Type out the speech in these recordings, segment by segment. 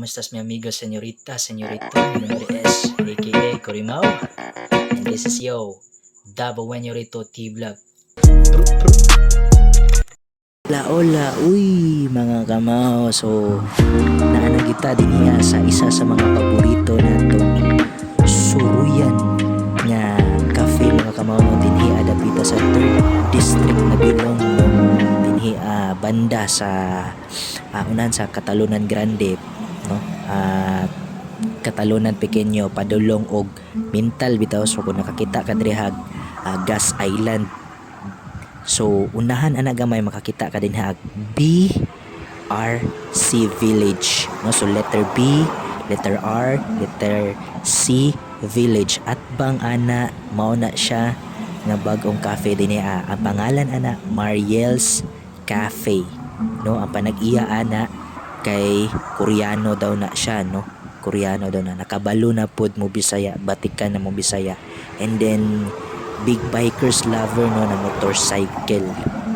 ¿Cómo estás, mi amigo, señorita, señorito? Mi nombre es AKA Corimao. And this is yo, Dabo Wenyorito T-Vlog. Hola, hola, uy, mga kamaw. So, naana kita din niya sa isa sa mga paborito natong suruyan nga cafe, mga kamaw, no, dinhi adapita sa 3rd district na bilong no, dinhi banda sa unan sa Catalunan Grande, no, Catalunan Pequeño, padulong og mental bitaw. So kung nakakita ka diri Gas Island, so unahan ana gamay makakita ka din BRC Village, no. So letter B, letter R, letter C, Village. At bang ana mao na siya nga bag-ong cafe din ang pangalan ana Mariel's Cafe, no. Ang panag-iya ana kay Koreano daw na siya, no. Koreano daw na, nakabalo na pod mo Bisaya, batikan na mo Bisaya. And then big bikers lover, no, na motorcycle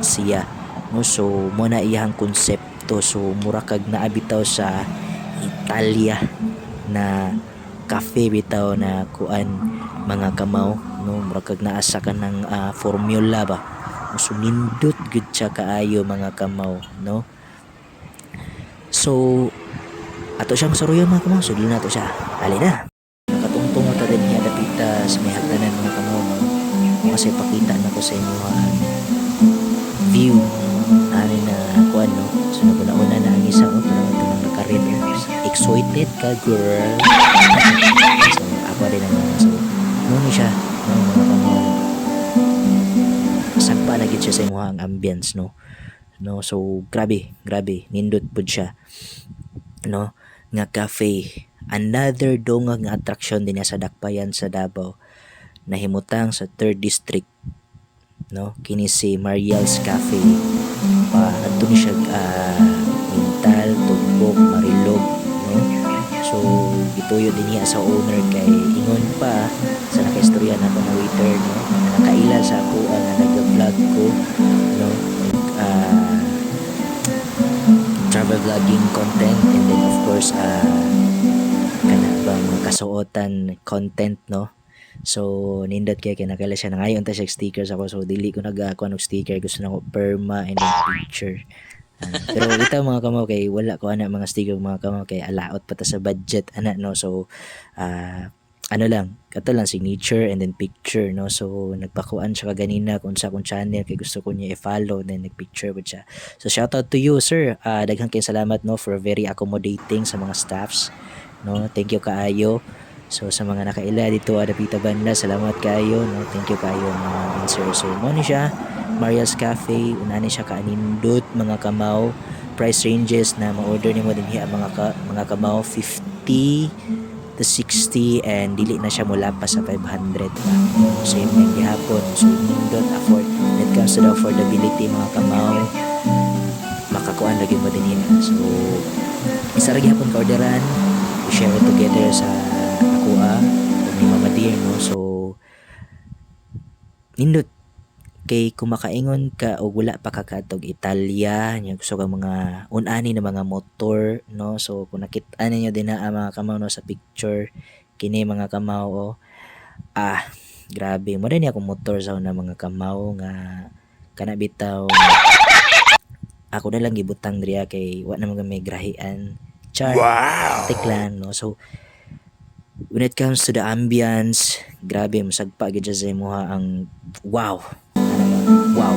siya, no. So mo na iyang konsepto. So mura kag naabitaw sa Italia na cafe bitaw na kuan, mga kamaw, no. Mura kag naasa ka ng formula ba. So nindot gud siya kaayo, mga kamaw, no. So ato siyang saruyan, mga kamaw. Sudlo na to siya. Ali na. Nakatungtong ta din niya dapita sa may hagdanan, mga kamaw, no. Kasi pakita na ko sa inyo view ani na kuan, no. So naguna-una na ang isa, no. Tunang nakarin. Excited ka, girl. So ako rin naman. So ano siya, no, mga kamaw. Sagpa na gid siya sa inyo ang ambience, no. No, so grabe nindot pud siya, no, nga cafe. Another dongag nga attraction din sa Dakbayan sa Davao, nahimutang sa 3rd district, no. Kini si Mariel's Cafe. Adto ni siya Mintal, Tugbok, Marilog, no. So gituyo din niya sa owner kay ingon pa sa nakaistorya na mga waiter, no, nakaila sa ako nga nag-vlog ko, no, travel vlogging content. And then of course kana ba mga kasuotan content, no. So nindot kay nakala siya nangayon ta siya stickers ako. So dili ko nagakuha og sticker, gusto na ko perma and then picture. Pero ito, mga kamaw, kay wala ko ana mga sticker, mga kamaw, kay alaot pa ta sa budget ana, no. So ano lang, kato lang signature and then picture, no. So nagpakuan siya kaganina kung sa akong channel kay gusto ko niya i-follow, then nagpicture po siya. So shout out to you, sir. Daghang kay salamat, no, for very accommodating sa mga staffs, no. Thank you kaayo. So sa mga nakaila dito adapita banda, salamat kaayo, no. Thank you kaayo, mga sir. So mo ni siya Mariel's Cafe. Una ni siya kaanindot, mga kamaw. Price ranges na ma-order nimo dinhi mga kamaw 50 to 60, and dili na siya mula pa sa 500 pa. So yun yung gihapon. So nindot afford. When it comes to the affordability, mga kamaw, makakuan lagi mo din yun. So isa ra gihapon ka orderan, we share it together sa ako ni Mama Dear, no. So nindot kay kumakaingon ka o wala pa kakatog Italia, nya gusto ka mga unani na mga motor, no. So kung nakita ninyo din na mga kamaw, no, sa picture kini, mga kamaw, grabe mo rin akong motor sa una, mga kamaw, nga kana bitaw ako na lang gibutang diriya kay wa na may grahian. Char. Wow. Tiklan, no. So when it comes to the ambience, grabe masagpa gid sa imuha ang wow. Wow.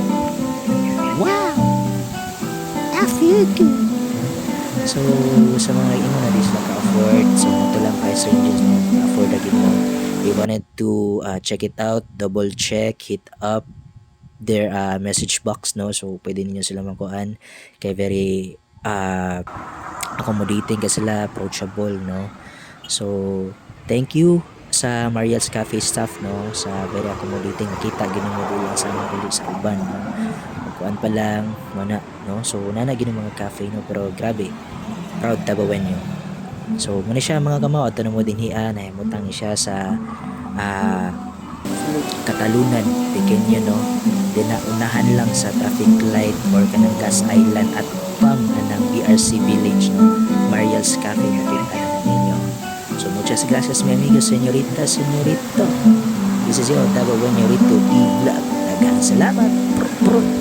I feel good. So sa mga imo na dis naka-afford, so ito lang price ranges mo, afford agad mo. They wanted to check it out, double check, hit up their message box, no. So pwede niyo sila makuan kay very accommodating ka sila, approachable, no. So thank you sa Mariel's Cafe staff, no, sa very accommodating. Kita gini mo dulang sa mga ulit sa uban, no. Kuan pa lang mana, no. So nana gini mga cafe, no, pero grabe proud Tabawen nyo. So muna siya, mga kamaw, ato na mo din hiya na himutang siya sa Catalunan Pequeño, no. Din na unahan lang sa traffic light or kanang Gas Island at pang anang BRC Village, no, Mariel's Angel's Cafe makita naman ninyo. So muchas gracias mi amigo, senyorita, senyorito. This is your Tabo Buenorito i-vlog. Daghang salamat. Prut, prut.